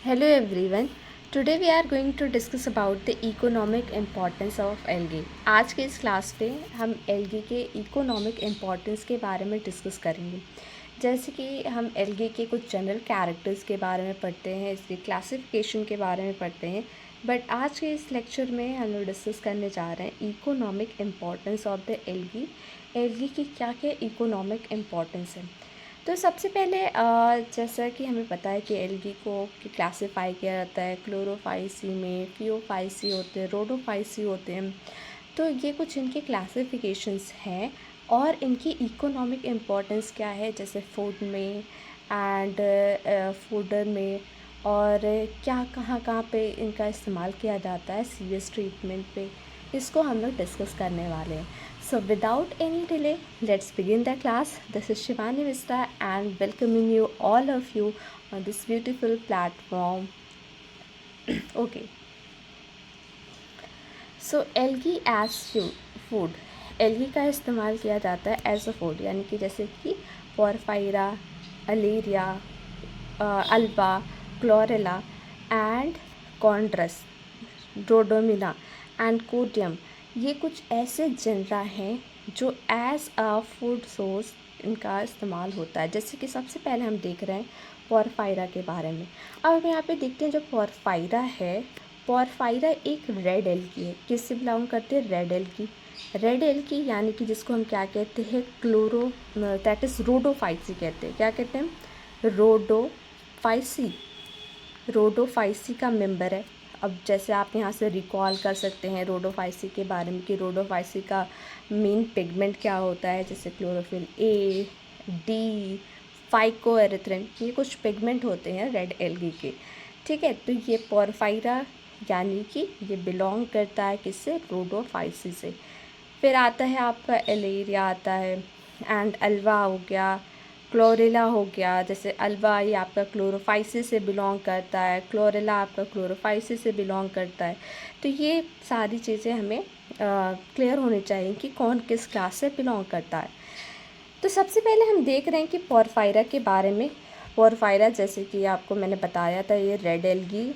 Hello everyone. Today we are going to discuss about the economic importance of algae. आज के इस class पे हम algae के economic importance के बारे में डिस्कस करेंगे। जैसे कि हम algae के कुछ जनरल कैरेक्टर्स के बारे में पढ़ते हैं, इसकी क्लासिफिकेशन के बारे में पढ़ते हैं, बट आज के इस लेक्चर में हम लोग डिस्कस करने जा रहे हैं economic importance of the algae की क्या क्या इकोनॉमिक इम्पोर्टेंस है। तो सबसे पहले जैसा कि हमें पता है कि एल्गी को क्लासिफाई किया जाता है क्लोरोफाइसी में, फियोफाइसी होते हैं, रोडोफाइसी होते हैं। तो ये कुछ इनके क्लासिफिकेशंस हैं और इनकी इकोनॉमिक इम्पोर्टेंस क्या है, जैसे फूड में एंड फूडर में, और क्या कहाँ कहाँ पे इनका इस्तेमाल किया जाता है सीवेज ट्रीटमेंट पे, इसको हम लोग डिस्कस करने वाले हैं। So without any delay, let's begin the class. This is Shivani Vista and welcoming you all of you on this beautiful platform. Okay. So algae as food. algae का इस्तेमाल किया जाता है एज अ फूड, यानी कि जैसे कि Porphyra, Alaria, Ulva, Chlorella and Chondrus, ड्रोडोमिना एंड कोडियम, ये कुछ ऐसे जनरा हैं जो एज अ फूड सोर्स इनका इस्तेमाल होता है। जैसे कि सबसे पहले हम देख रहे हैं पोरफायरा के बारे में। अब हम यहाँ पे देखते हैं जो पोरफायरा है, पोरफायरा एक रेड एल्गी है। किससे बिलोंग करते हैं? Red algae. रेड एल्गी यानी कि जिसको हम क्या कहते हैं, क्लोरो दैट इज़ रोडोफाइसी कहते हैं। क्या कहते हैं? रोडोफाइसी। रोडोफाइसी का मेंबर है। अब जैसे आप यहाँ से रिकॉल कर सकते हैं रोडोफाइसी के बारे में कि रोडोफाइसी का मेन पिगमेंट क्या होता है, जैसे क्लोरोफिल ए, डी, फाइकोएरिथ्रिन, ये कुछ पिगमेंट होते हैं रेड एल्गी के। ठीक है, तो ये पोरफायरा यानी कि ये बिलोंग करता है किससे? रोडोफाइसी से। फिर आता है आपका एलेरिया आता है, एंड अल्वा हो गया, क्लोरेला हो गया। जैसे अल्बा ये आपका क्लोरोफाइसिस से बिलोंग करता है, क्लोरेला आपका क्लोरोफाइसिस से बिलोंग करता है। तो ये सारी चीज़ें हमें क्लियर होनी चाहिए कि कौन किस क्लास से बिलोंग करता है। तो सबसे पहले हम देख रहे हैं कि पोरफायरा के बारे में। पोरफायरा जैसे कि आपको मैंने बताया था, ये रेड एल्गी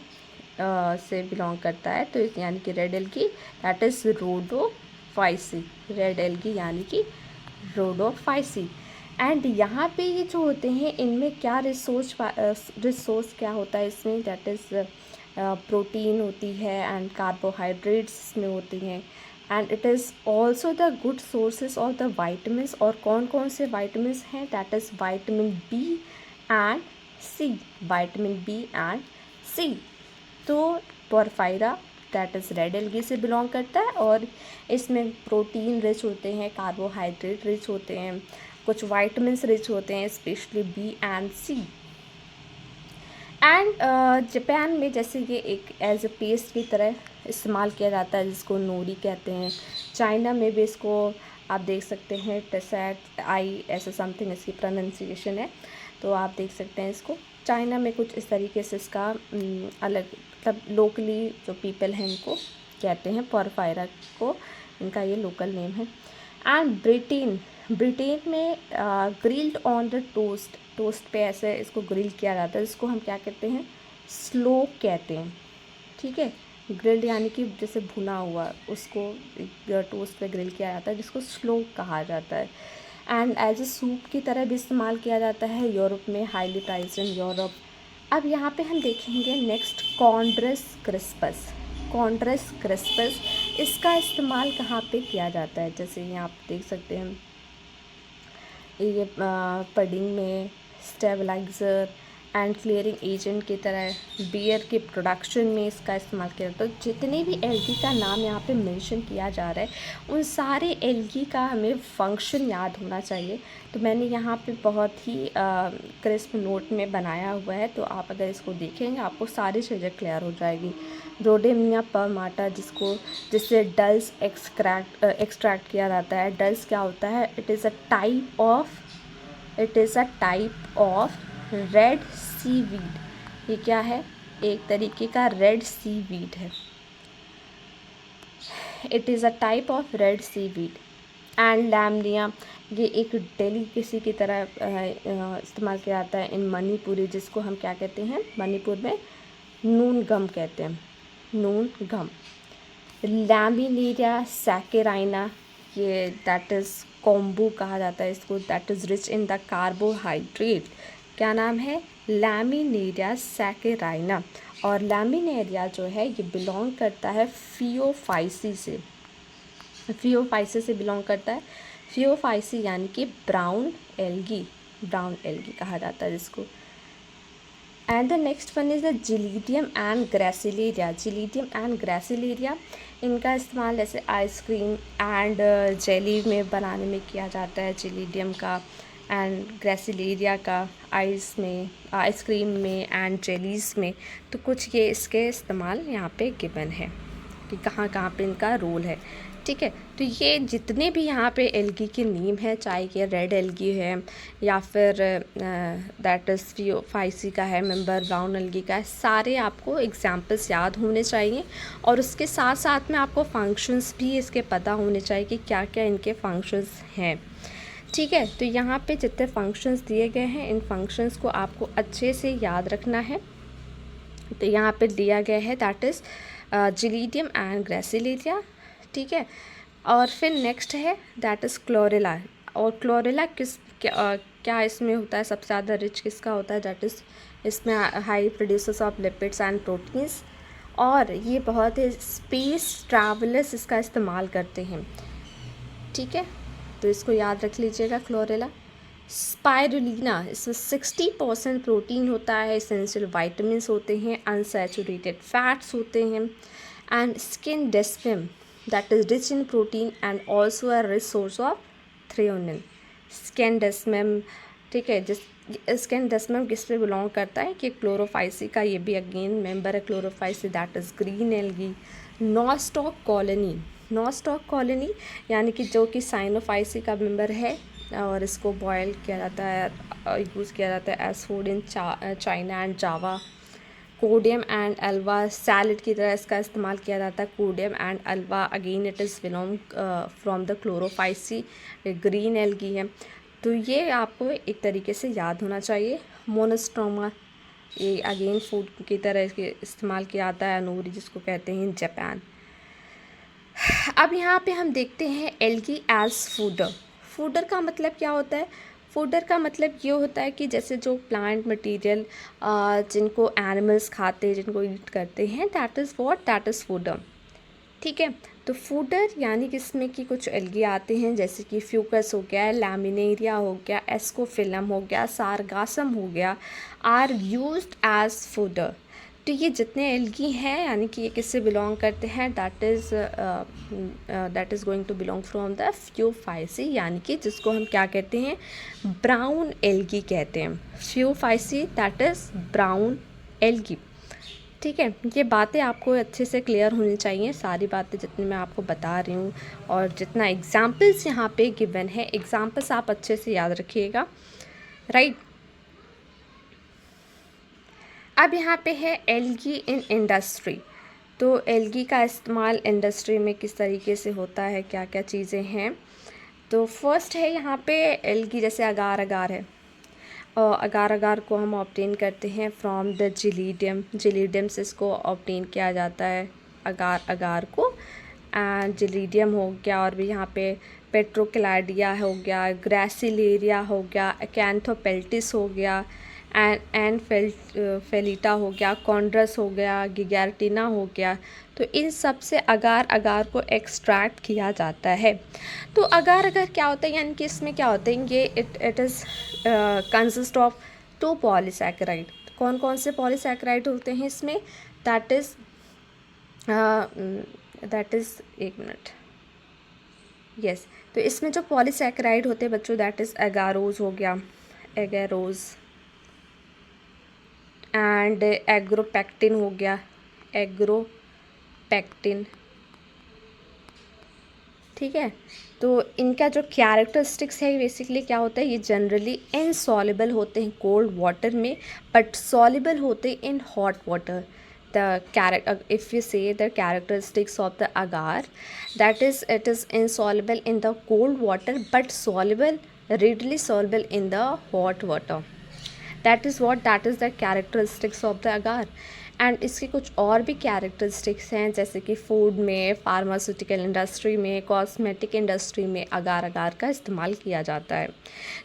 से बिलोंग करता है। तो यानी कि red algae that is Rhodophyceae, red algae यानी कि रोडोफाइसी। एंड यहाँ पे ये जो होते हैं इनमें क्या रिसोर्स क्या होता है इसमें, दैट इज़ प्रोटीन होती है एंड कार्बोहाइड्रेट्स इसमें होती हैं, and it is also the good sources of the vitamins. और कौन कौन से वाइटमिन्स हैं? That is vitamin B and C, vitamin B and C. तो Porphyra that is red algae से बिलोंग करता है और इसमें प्रोटीन रिच होते हैं, कार्बोहाइड्रेट रिच होते हैं, कुछ वाइटमिन्स रिच होते हैं, specially B and C. And Japan में जैसे ये एक एज ए पेस्ट की तरह इस्तेमाल किया जाता है, जिसको नोरी कहते हैं। चाइना में भी इसको आप देख सकते हैं, टेसैट आई ऐसा समथिंग इसकी प्रोनाउंसिएशन है, तो आप देख सकते हैं इसको। चाइना में कुछ इस तरीके से इसका अलग, मतलब लोकली जो पीपल हैं इनको कहते हैं पोरफायरा को, इनका ये लोकल नेम है। एंड ब्रिटेन में ग्रिल्ड ऑन द टोस्ट पे ऐसे इसको ग्रिल किया जाता है, जिसको हम क्या कहते हैं? स्लो कहते हैं। ठीक है, ग्रिल्ड यानी कि जैसे भुना हुआ, उसको टोस्ट पे ग्रिल किया जाता है, जिसको स्लो कहा जाता है। एंड एज ए सूप की तरह भी इस्तेमाल किया जाता है यूरोप में, हाईली प्राइस्ड इन यूरोप। अब यहाँ पे हम देखेंगे नेक्स्ट कॉन्ड्रस क्रिस्पस। कॉन्ड्रस क्रिस्पस इसका इस्तेमाल कहाँ पे किया जाता है? जैसे यहाँ आप देख सकते हैं ये पडिंग में, स्टेबलाइज़र एंड क्लियरिंग एजेंट की तरह, बियर के प्रोडक्शन में इसका इस्तेमाल किया जाता है। तो जितने भी एल्गी का नाम यहाँ पे मेंशन किया जा रहा है, उन सारे एल्गी का हमें फंक्शन याद होना चाहिए। तो मैंने यहाँ पे बहुत ही क्रिस्प नोट में बनाया हुआ है, तो आप अगर इसको देखेंगे आपको सारी चीज़ें क्लियर हो जाएगी। रोडेमिया परमाटा, जिससे डल्स एक्सट्रैक्ट किया जाता है। डल्स क्या होता है? It is a type of red seaweed. ये क्या है? एक तरीके का रेड सीवीड है। It is a type of red seaweed. And Laminaria, ये एक डेलिकेसी की तरह इस्तेमाल किया जाता है इन मणिपुरी, जिसको हम क्या कहते हैं? मणिपुर में नून गम कहते हैं, नून गम। लैमिनेरिया सैकेराइना, ये दैट इज़ कॉम्बू कहा जाता है इसको, that is rich in the carbohydrate. क्या नाम है? लैमिनेरिया सैकेराइना। और लैमिनेरिया जो है ये बिलोंग करता है फियोफाइसी से, फियोफाइसी से बिलोंग करता है। फियोफाइसी यानी कि ब्राउन एल्गी, ब्राउन एल्गी कहा जाता है जिसको। And the next one is the Gelidium and Gracilaria. Gelidium and Gracilaria, इनका इस्तेमाल जैसे आइसक्रीम एंड जेली में बनाने में किया जाता है, जिलीडियम का एंड ग्रेसिलेरिया का आइसक्रीम में एंड जेलीज़ में। तो कुछ ये इसके इस्तेमाल यहाँ पे गिवन है कि कहाँ कहाँ पे इनका रोल है। ठीक है, तो ये जितने भी यहाँ पे एल्गी के नेम है, चाहे ये रेड एल्गी है या फिर दैट इज़ फियोफाइसी का है मेंबर, ब्राउन एल्गी का है, सारे आपको एग्जांपल्स याद होने चाहिए। और उसके साथ साथ में आपको फंक्शंस भी इसके पता होने चाहिए कि क्या क्या इनके फंक्शंस हैं। ठीक है, तो यहाँ पे जितने फंक्शंस दिए गए हैं, इन फंक्शंस को आपको अच्छे से याद रखना है। तो यहाँ पे दिया गया है दैट इज़ जिलीडियम एंड ग्रेसिलेरिया। ठीक है, और फिर नेक्स्ट है दैट इज़ क्लोरेला। और क्लोरेला क्या इसमें होता है, सबसे ज़्यादा रिच किसका होता है, दैट इज़ इसमें high producers of lipids and proteins. और ये बहुत ही स्पेस ट्रैवलर्स इसका इस्तेमाल करते हैं। ठीक है, तो इसको याद रख लीजिएगा क्लोरेला। स्पाइरुलिना, इसमें 60% प्रोटीन होता है, एसेंशियल वाइटामिन होते हैं, अनसैचुरेटेड फैट्स होते हैं। एंड स्किन डेस्पिम, that is rich in protein and also a rich source of threonine. स्किन डेस्मियम, ठीक है, जिस स्किन डेस्मियम किस पे बिलोंग करता है कि क्लोरोफाइसी का, ये भी अगेन मेंबर है Chlorophyceae, that is green algae. Nostoc colony, nostoc colony यानी कि जो कि साइनोफाइसी का मेंबर है, और इसको बॉयल किया जाता है, यूज़ किया जाता है as food in China and Java. Codium and Ulva, salad की तरह इसका इस्तेमाल किया जाता है, Codium and Ulva. Again it is belong from the Chlorophyceae, green algae है। तो ये आपको एक तरीके से याद होना चाहिए। मोनोस्ट्रोमा, ये अगेन फूड की तरह इसके इस्तेमाल किया जाता है, अनूरी जिसको कहते हैं जापान। अब यहाँ पे हम देखते हैं एल्गी एज फूडर। फूडर का मतलब क्या होता है? फूडर का मतलब ये होता है कि जैसे जो प्लांट मटेरियल जिनको एनिमल्स खाते हैं, जिनको ईट करते हैं, that is what, that is fodder. ठीक है, तो फूडर यानी कि इसमें कि कुछ एल्गी आते हैं जैसे कि फ्यूकस हो गया, लैमिनेरिया हो गया, एस्कोफिलम हो गया, सारगासम हो गया, आर यूज्ड एज फूडर। तो ये जितने एल्गी हैं यानी कि ये किससे बिलोंग करते हैं, that is going to belong from the Phaeophyceae, यानी कि जिसको हम क्या कहते हैं, ब्राउन एल्गी कहते हैं। Phaeophyceae that is brown algae. ठीक है, ये बातें आपको अच्छे से क्लियर होनी चाहिए, सारी बातें जितनी मैं आपको बता रही हूँ, और जितना एग्जाम्पल्स यहाँ पे गिवन है, एग्जाम्पल्स आप अच्छे से याद रखिएगा, राइट। अब यहाँ पे है एल्गी इन इंडस्ट्री। तो एल्गी का इस्तेमाल इंडस्ट्री में किस तरीके से होता है, क्या क्या चीज़ें हैं। तो फर्स्ट है यहाँ पे एल्गी, जैसे अगार अगार है, और अगार अगार को हम ऑब्टेन करते हैं फ्रॉम द जिलीडियम, जिलीडियम से इसको ऑब्टेन किया जाता है अगार अगार को। एंड जिलीडियम हो गया, और भी यहाँ पे पेट्रोक्लाडिया हो गया, ग्रेसिलेरिया हो गया, अकैंथोपेल्टिस हो गया, एंड फेलिटा हो गया, कॉन्ड्रस हो गया, गिगैर्टिना हो गया। तो इन सब से अगार अगार को एक्सट्रैक्ट किया जाता है। तो अगार अगार क्या होता है, यानी कि इसमें क्या होता है, ये it is consist of 2 polysaccharide. कौन कौन से पॉलीसैकेराइड होते हैं इसमें, दैट इज़ एक मिनट, यस। तो इसमें जो पॉलीसैकेराइड होते हैं बच्चों, दैट इज़ एगारोज हो गया, एगारोज, एंड एग्रोपेक्टिन हो गया, एग्रोपेक्टिन। ठीक है, तो इनका जो कैरेक्टरिस्टिक्स है बेसिकली क्या होता है, ये जनरली इनसॉल्युबल होते हैं कोल्ड वाटर में, बट सॉल्युबल होते हैं in hot water. If you say the characteristics of the agar, that is, it is insoluble in the cold water but readily soluble in the hot water. That is the characteristics of the agar. And इसके कुछ और भी characteristics हैं, जैसे कि food में, pharmaceutical industry में, cosmetic industry में अगार का इस्तेमाल किया जाता है।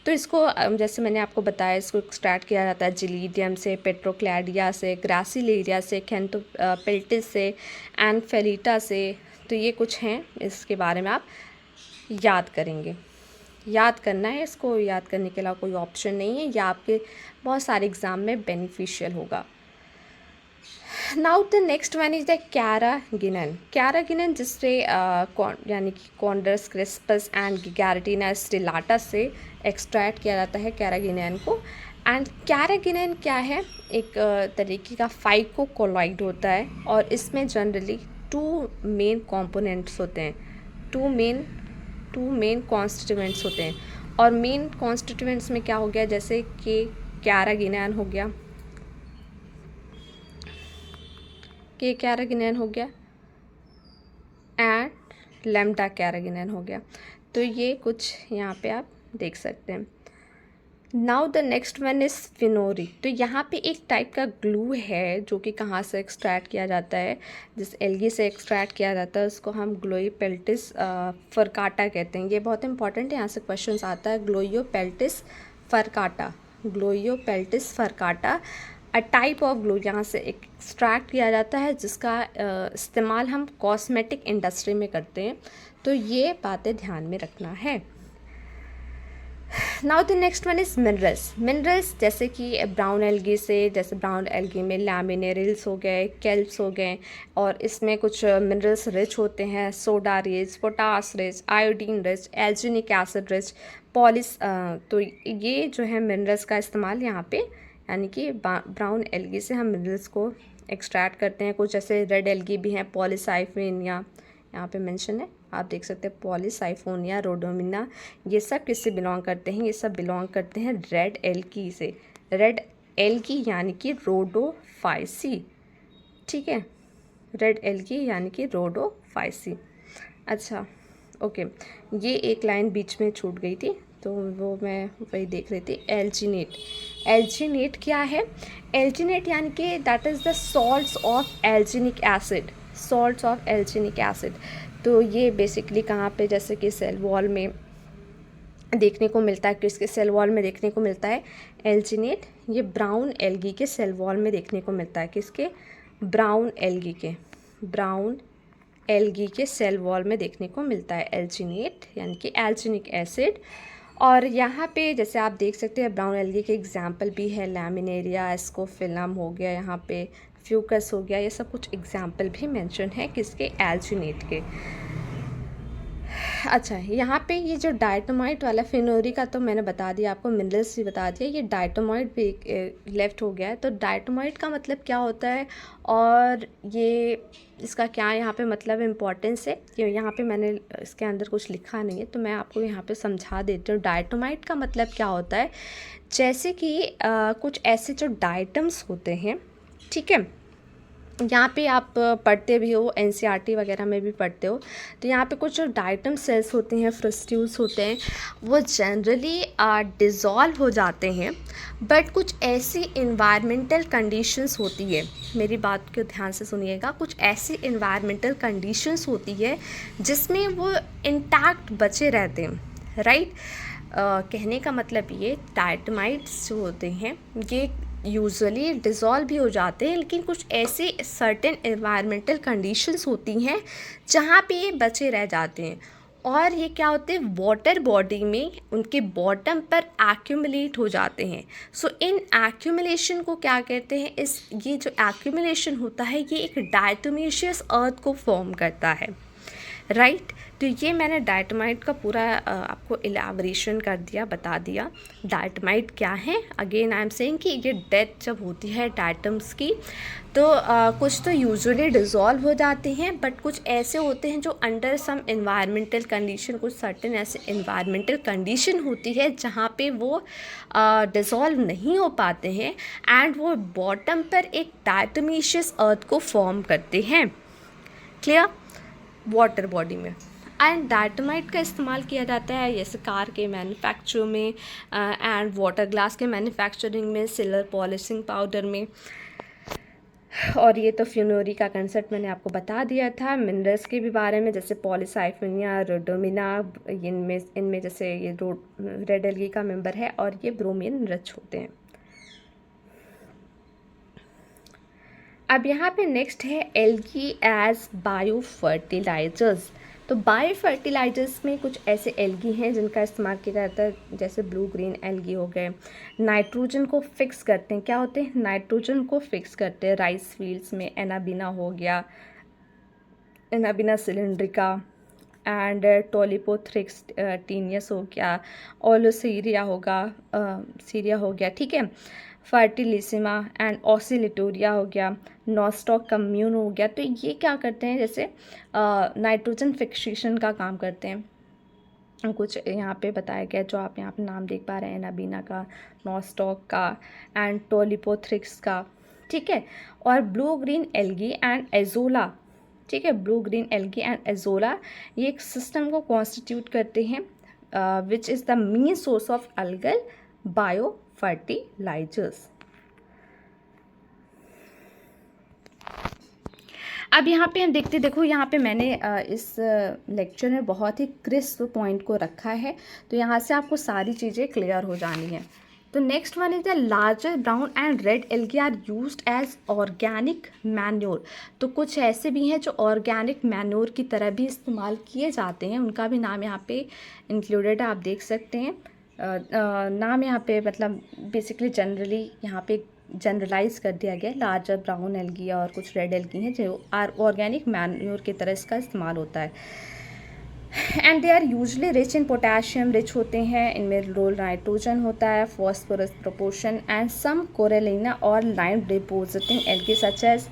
तो इसको जैसे मैंने आपको बताया, इसको एक्सट्रैक्ट किया जाता है जिलीडियम से, पेट्रोक्लैडिया से, ग्रासिलेरिया से, कैंथोपेल्टिस से, एनफेलिटा से। तो ये कुछ हैं, इसके बारे में आप याद करेंगे, याद करना है। इसको याद करने के अलावा कोई ऑप्शन नहीं है, या आपके बहुत सारे एग्ज़ाम में बेनिफिशियल होगा। Now the next one is the carrageenan जिससे यानी कि कॉन्डर्स क्रिस्पस एंड गिगार्टिना स्टिलाटा से एक्सट्रैक्ट किया जाता है कैरागिनन को। एंड कैरागिनन क्या है, एक तरीके का फाइकोकोलॉइड होता है, और इसमें जनरली 2 मेन कंपोनेंट्स होते हैं, 2 मेन कॉन्स्टिट्यूएंट्स होते हैं। और मेन कॉन्स्टिट्यूएंट्स में क्या हो गया, जैसे कि कैरागिनन हो गया, कैरागिनन हो गया, एंड लैम्डा कैरागिनन हो गया। तो ये कुछ यहाँ पे आप देख सकते हैं। Now the next one is funori. तो यहाँ पे एक टाइप का ग्लू है जो कि कहाँ से एक्सट्रैक्ट किया जाता है, जिस एल्गी से एक्सट्रैक्ट किया जाता है उसको हम ग्लोयोपेल्टिस फरकाटा कहते हैं। ये बहुत इंपॉर्टेंट है, यहाँ से क्वेश्चंस आता है। ग्लोयोपेल्टिस फरकाटा अ टाइप ऑफ ग्लू यहाँ से एक्सट्रैक्ट किया जाता है, जिसका इस्तेमाल हम कॉस्मेटिक इंडस्ट्री में करते हैं। तो ये बातें ध्यान में रखना है। Now the next one is minerals जैसे कि ब्राउन एल्गी से, जैसे ब्राउन एल्गी में लैमिनेरिल्स हो गए, केल्प्स हो गए, और इसमें कुछ मिनरल्स रिच होते हैं, soda rich, potash rich, iodine rich, alginic acid rich, पॉलिस। तो ये जो है मिनरल्स का इस्तेमाल यहाँ पे, यानी कि ब्राउन एल्गी से हम मिनरल्स को एक्सट्रैक्ट करते हैं। कुछ जैसे रेड एल्गी भी हैं, पॉलीसाइफेनिया यहाँ पे मेंशन है, आप देख सकते हैं, पॉलीसाइफोनिया, रोडोमिना, ये सब किससे बिलोंग करते हैं, ये सब बिलोंग करते हैं रेड एल्गी से। रेड एल्गी यानी कि रोडोफाइसी, ठीक है, रेड एल्गी यानी कि रोडोफाइसी। अच्छा ओके, ये एक लाइन बीच में छूट गई थी, तो वो मैं वही देख रही थी। एल्जिनेट क्या है, एल्जिनेट यानी कि that is the salts of alginic acid. तो ये बेसिकली कहाँ पे, जैसे कि सेल वॉल में देखने को मिलता है, किसके सेल वॉल में देखने को मिलता है एल्जिनेट, ये ब्राउन एल्गी के सेल वॉल में देखने को मिलता है। किसके, ब्राउन एल्गी के सेल वॉल में देखने को मिलता है एल्जिनेट यानी कि एल्जिनिक एसिड। और यहाँ पे जैसे आप देख सकते हैं ब्राउन एल्गी के एग्जाम्पल भी है, लैमिनेरिया, एस्कोफिलम हो गया, यहाँ पे फ्यूकस हो गया, ये सब कुछ एग्जाम्पल भी मेंशन है किसके, एल्जिनेट के। अच्छा, यहाँ पे ये जो डायटोमाइट वाला, फिनोरी का तो मैंने बता दिया आपको, मिनरल्स भी बता दिया, ये डायटोमाइट भी लेफ्ट हो गया है। तो डायटोमाइट का मतलब क्या होता है, और ये इसका क्या यहाँ पे मतलब इम्पोर्टेंस है, कि यहाँ पे मैंने इसके अंदर कुछ लिखा नहीं है, तो मैं आपको यहाँ पे समझा देती हूँ। डायटोमाइट का मतलब क्या होता है, जैसे कि कुछ ऐसे जो डाइटम्स होते हैं, ठीक है, यहाँ पे आप पढ़ते भी हो, एनसीईआरटी वगैरह में भी पढ़ते हो, तो यहाँ पे कुछ जो डाइटम सेल्स होते हैं, फ्रस्ट्यूल्स होते हैं, वो जनरली डिज़ोल्व हो जाते हैं। बट कुछ ऐसी इन्वायरमेंटल कंडीशंस होती है, मेरी बात को ध्यान से सुनिएगा, कुछ ऐसी इन्वायरमेंटल कंडीशंस होती है जिसमें वो इंटैक्ट बचे रहते हैं, राइट। कहने का मतलब ये, डायटमाइट्स जो होते हैं ये यूजुअली डिज़ोल्व भी हो जाते हैं, लेकिन कुछ ऐसे सर्टेन एनवायरमेंटल कंडीशंस होती हैं जहाँ पे ये बचे रह जाते हैं, और ये क्या होते हैं, वाटर बॉडी में उनके बॉटम पर एक्यूमुलेट हो जाते हैं। सो इन एक्यूमुलेशन को क्या कहते हैं, ये जो एक्यूमुलेशन होता है ये एक डायटोमेशियस अर्थ को फॉर्म करता है, राइट। तो ये मैंने डायटोमाइट का पूरा आपको इलाबरेशन कर दिया, बता दिया डायटोमाइट क्या है। अगेन आई एम सेइंग कि ये डेथ जब होती है डायटम्स की, तो कुछ तो यूजुअली डिज़ोल्व हो जाते हैं, बट कुछ ऐसे होते हैं जो अंडर सम एनवायरमेंटल कंडीशन, कुछ सर्टेन ऐसे एनवायरमेंटल कंडीशन होती है जहाँ पे वो डिज़ोल्व नहीं हो पाते हैं, एंड वो बॉटम पर एक डायटोमेशियस अर्थ को फॉर्म करते हैं। क्लियर, वाटर बॉडी में। एंड डायटोमाइट का इस्तेमाल किया जाता है जैसे कार के मैन्युफैक्चर में एंड वाटर ग्लास के मैन्युफैक्चरिंग में, सिल्वर पॉलिशिंग पाउडर में। और ये तो फ्यूनोरी का कंसेप्ट मैंने आपको बता दिया था। मिनरल्स के भी बारे में जैसे पॉलीसाइफोनिया, रोडोमिना, इनमें जैसे ये रेड एल्गी का मेंबर है और ये ब्रोमीन रिच होते हैं। अब यहाँ पे नेक्स्ट है एल्गी एज बायो फर्टिलाइजर्स। तो बायो फर्टिलाइजर्स में कुछ ऐसे एल्गी हैं जिनका इस्तेमाल किया जाता है, जैसे ब्लू ग्रीन एल्गी हो गए। नाइट्रोजन को फिक्स करते हैं, क्या होते हैं, नाइट्रोजन को फिक्स करते हैं। राइस फील्ड्स में एनाबिना हो गया, एनाबिना सिलिंड्रिका, एंड टोलिपोथ्रिक्स टीनियस हो गया, ओलोसीरिया होगा, सीरिया हो गया, ठीक है, फर्टिलिसिमा एंड ऑसिलिटोरिया हो गया, नॉस्टॉक कम्यून हो गया। तो ये क्या करते हैं, जैसे नाइट्रोजन फिक्सेशन का काम करते हैं। कुछ यहाँ पे बताया गया जो आप यहाँ पे नाम देख पा रहे हैं, एनाबिना का, नॉस्टॉक का एंड टोलिपोथ्रिक्स का, ठीक है। और blue green algae and azolla, ठीक है, blue green algae and azolla ये एक सिस्टम को कॉन्स्टिट्यूट करते हैं which is the main source of algal biofertilisers. अब यहाँ पे हम देखते, देखो यहाँ पे मैंने इस लेक्चर में बहुत ही क्रिस्प पॉइंट को रखा है, तो यहाँ से आपको सारी चीज़ें क्लियर हो जानी है। तो next one is the larger brown and red algae are used as organic manure. तो कुछ ऐसे भी हैं जो ऑर्गेनिक मैन्योर की तरह भी इस्तेमाल किए जाते हैं, उनका भी नाम यहाँ पे इंक्लूडेड है, आप देख सकते हैं। नाम यहाँ पे मतलब बेसिकली जनरली यहाँ पे जनरलाइज कर दिया गया। लार्जर ब्राउन एल्गी और कुछ रेड एल्गी हैं जो ऑर्गेनिक मैन्योर की तरह इसका इस्तेमाल होता है। And they are usually rich in potassium, rich होते हैं, इनमें रोल नाइट्रोजन होता है, phosphorus proportion and some Corallina और lime depositing algae such as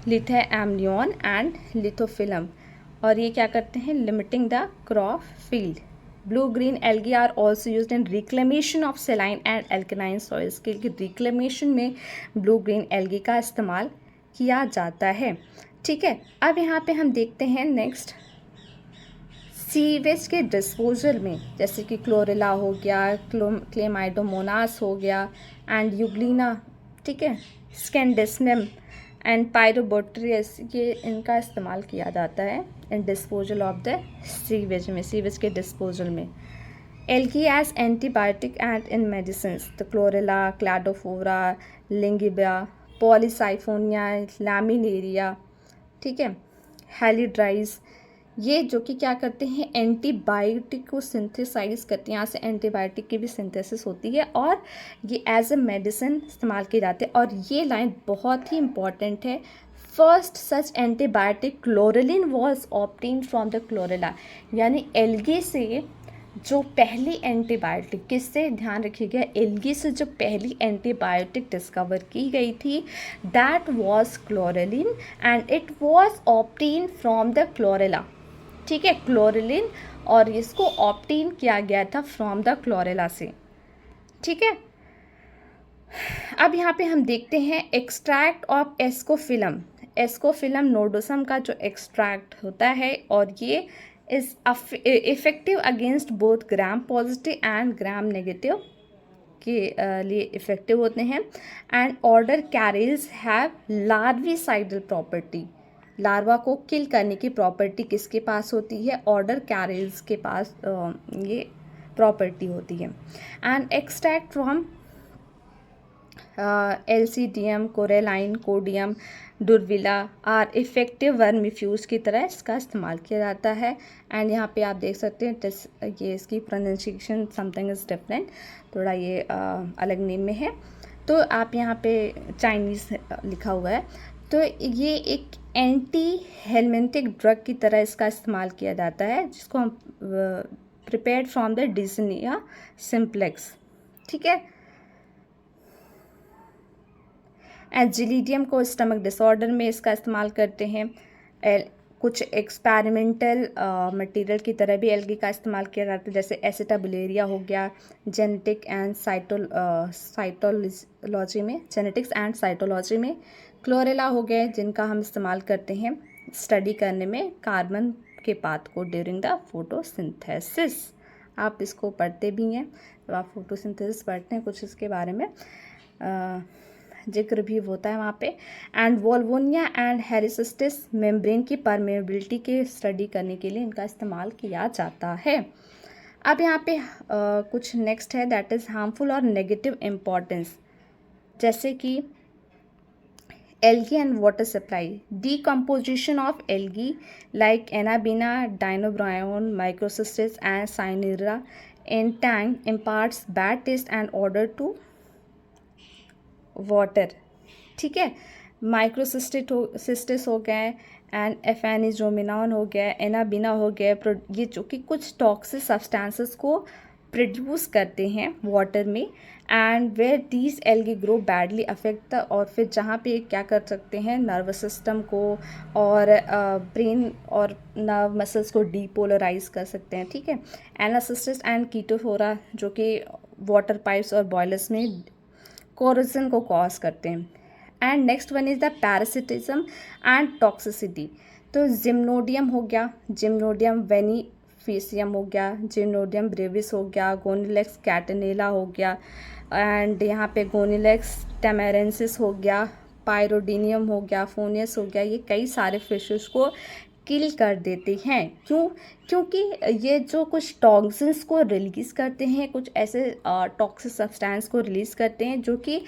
Lithothamnion and Lithophyllum. और ये क्या करते हैं, limiting the crop field. Blue green algae are also use in reclamation of saline and alkaline soils के लिए रिक्लेमेशन में blue green algae का इस्तेमाल किया जाता है, ठीक है। अब यहाँ पे हम देखते हैं नेक्स्ट सीवेज के डिस्पोजल में, जैसे कि क्लोरेला हो गया, क्लेमाइडोमोनास हो गया एंड यूग्लिना, ठीक है, स्कैंडिस्नम एंड पायरोबोट्रियस, ये इनका इस्तेमाल किया जाता है in disposal of the sewage में, सीवेज के डिस्पोजल में। Algae as antibiotic and in medicine, तो chlorella, cladophora, lyngbya, polysiphonia, laminaria, ठीक है, हेलिड्राइज, ये जो कि क्या करते हैं, एंटीबायोटिक को सिंथेसाइज करते हैं, यहाँ से एंटीबायोटिक की भी सिंथेसिस होती है और ये एज ए मेडिसिन इस्तेमाल किए जाते हैं। और ये लाइन बहुत ही इंपॉर्टेंट है, first such antibiotic chlorellin was obtained from the Chlorella, यानी एल्गी से जो पहली एंटीबायोटिक, किससे, ध्यान रखिएगा, एल्गी से जो पहली एंटीबायोटिक डिस्कवर की गई थी that was chlorellin and it was obtain from the Chlorella, ठीक है, क्लोरेलिन, और इसको ऑब्टेन किया गया था फ्रॉम द क्लोरेला से, ठीक है। अब यहाँ पे हम देखते हैं एक्सट्रैक्ट ऑफ एस्कोफिलम। एस्कोफिलम नोडोसम का जो एक्सट्रैक्ट होता है और ये is effective against both gram positive and gram negative के लिए इफेक्टिव होते हैं। And order carries have larvicidal property, larva को किल करने की प्रॉपर्टी किसके पास होती है, ऑर्डर कैरीज के पास ये प्रॉपर्टी होती है। And extract from Alsidium, Corallina, Codium, Durvillaea are effective vermifuge की तरह इसका इस्तेमाल किया जाता है। एंड यहाँ पे आप देख सकते हैं ये इसकी प्रोनाउंसिएशन समथिंग इज़ डिफरेंट, थोड़ा ये अलग नेम में है। तो आप यहाँ पे चाइनीज़ लिखा हुआ है, तो ये एक एंटी हेलमिंथिक ड्रग की तरह इसका इस्तेमाल किया जाता है, जिसको हम प्रिपेयर्ड फ्रॉम द डिसनिया सिम्प्लेक्स, ठीक है। एजिलिडियम को स्टमक डिसऑर्डर में इसका इस्तेमाल करते हैं। कुछ एक्सपेरिमेंटल मटेरियल की तरह भी एल्गी का इस्तेमाल किया जाता है, जैसे एसिटाबुलेरिया हो गया, जेनेटिक एंड साइटोलॉजी में, जेनेटिक्स एंड साइटोलॉजी में, क्लोरेला हो गए जिनका हम इस्तेमाल करते हैं स्टडी करने में कार्बन के पाथ को ड्यूरिंग द फोटोसिंथेसिस। आप इसको पढ़ते भी हैं, तो आप फोटोसिंथेसिस पढ़ते हैं कुछ इसके बारे में जिक्र भी होता है वहाँ पे। एंड वोल्वोनिया एंड हेरिसिस्टिस मेम्ब्रेन की परमेबिलिटी के स्टडी करने के लिए इनका इस्तेमाल किया जाता है। अब यहाँ पे कुछ नेक्स्ट है, दैट इज़ हार्मफुल और नेगेटिव इम्पॉर्टेंस, जैसे कि algae and water supply. Decomposition of algae like Anabaena, Dinobryon, Microcystis and Cyanura in tank imparts bad taste and odor to water. ठीक है, माइक्रोसिस्टिस हो गए एंड एफेनिजोमिनॉन हो गया, एनाबिना हो गया, ये जो कि कुछ टॉक्सिक सब्सटेंसेस को प्रोड्यूस करते हैं वाटर में, and where these algae grow badly affect the, और फिर जहाँ पे क्या कर सकते हैं नर्वस सिस्टम को और ब्रेन और नर्व मसल्स को डीपोलराइज कर सकते हैं। ठीक है, एनासिस्टिस एंड कीटोफोरा जो कि वाटर पाइप्स और बॉयलर्स में कोरोजन को कॉज करते हैं। And next one is the parasitism and toxicity. तो जिम्नोडियम हो गया, जिम्नोडियम वेनिफिशियम हो गया, जिम्नोडियम ब्रेविस हो गया, गोनिलेक्स कैटेनेला हो गया, एंड यहाँ पे गोनिलेक्स टैमेरेंसिस हो गया, पायरोडीनियम हो गया, फोनियस हो गया, ये कई सारे फिशेस को किल कर देते हैं। क्यों? क्योंकि ये जो कुछ टॉक्सिन्स को रिलीज़ करते हैं, कुछ ऐसे टॉक्सिक सब्सटेंस को रिलीज़ करते हैं जो कि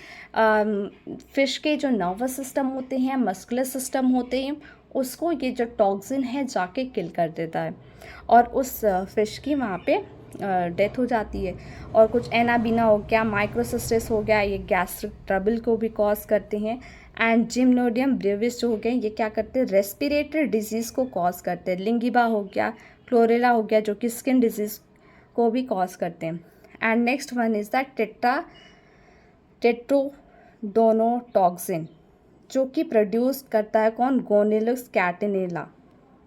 फ़िश के जो नर्वस सिस्टम होते हैं, मस्कुलर सिस्टम होते हैं, उसको ये जो टॉक्सिन है जाके किल कर देता है और उस फ़िश की वहाँ पे डेथ हो जाती है। और कुछ एनाबिना हो गया, माइक्रोसिस्टिस हो गया, ये गैस्ट्रिक ट्रबल को भी कॉज करते हैं। एंड जिम्नोडियम ब्रेविस जो हो गए, ये क्या करते हैं रेस्पिरेटरी डिजीज़ को कॉज करते हैं। लिंगिबा हो गया, क्लोरेला हो गया जो कि स्किन डिजीज़ को भी कॉज करते हैं। And next one is the tetrodotoxin जो कि प्रोड्यूस करता है कौन, गोनिलस कैटेनेला,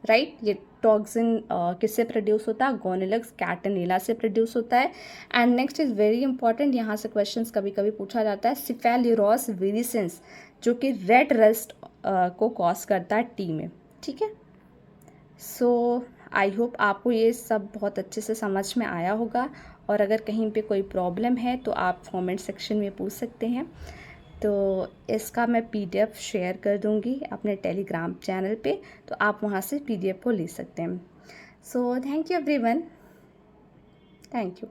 राइट। ये टॉक्सिन किससे प्रोड्यूस होता है, गोनिलस कैटेनेला से प्रोड्यूस होता है। And next is very important, यहाँ से क्वेश्चंस कभी कभी पूछा जाता है, सिफेल्यूरोस विरिसेंस जो कि रेड रस्ट को कॉज करता है टी में। ठीक है, सो आई होप आपको ये सब बहुत अच्छे से समझ में आया होगा, और अगर कहीं पे कोई प्रॉब्लम है तो आप कमेंट सेक्शन में पूछ सकते हैं। तो इसका मैं PDF शेयर कर दूँगी अपने टेलीग्राम चैनल पे, तो आप वहाँ से PDF को ले सकते हैं। So thank you everyone, thank you.